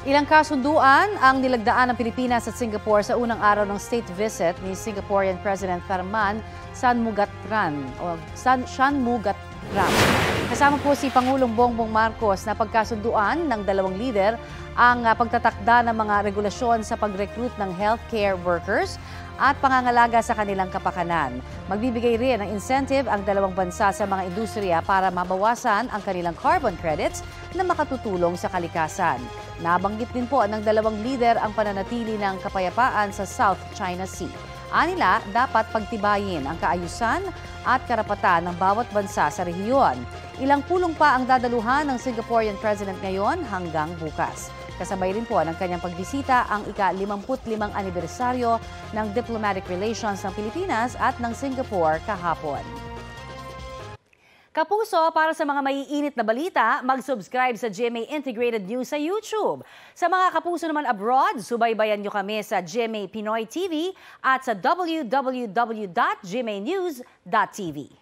Ilang kasunduan ang nilagdaan ng Pilipinas at Singapore sa unang araw ng state visit ni Singaporean President Tharman Shanmugatram. Kasama po si Pangulong Bongbong Marcos na pagkasunduan ng dalawang lider ang pagtatakda ng mga regulasyon sa pag-recruit ng healthcare workers at pangangalaga sa kanilang kapakanan. Magbibigay rin ng incentive ang dalawang bansa sa mga industriya para mabawasan ang kanilang carbon credits na makatutulong sa kalikasan. Nabanggit din po ng dalawang lider ang pananatili ng kapayapaan sa South China Sea. Anila, dapat pagtibayin ang kaayusan at karapatan ng bawat bansa sa rehiyon. Ilang pulong pa ang dadaluhan ng Singaporean President ngayon hanggang bukas. Kasabay rin po ng kanyang pagbisita ang ika-55 anibersaryo ng diplomatic relations ng Pilipinas at ng Singapore kahapon. Kapuso, para sa mga maiinit na balita, mag-subscribe sa GMA Integrated News sa YouTube. Sa mga kapuso naman abroad, subaybayan nyo kami sa GMA Pinoy TV at sa www.gmanews.tv.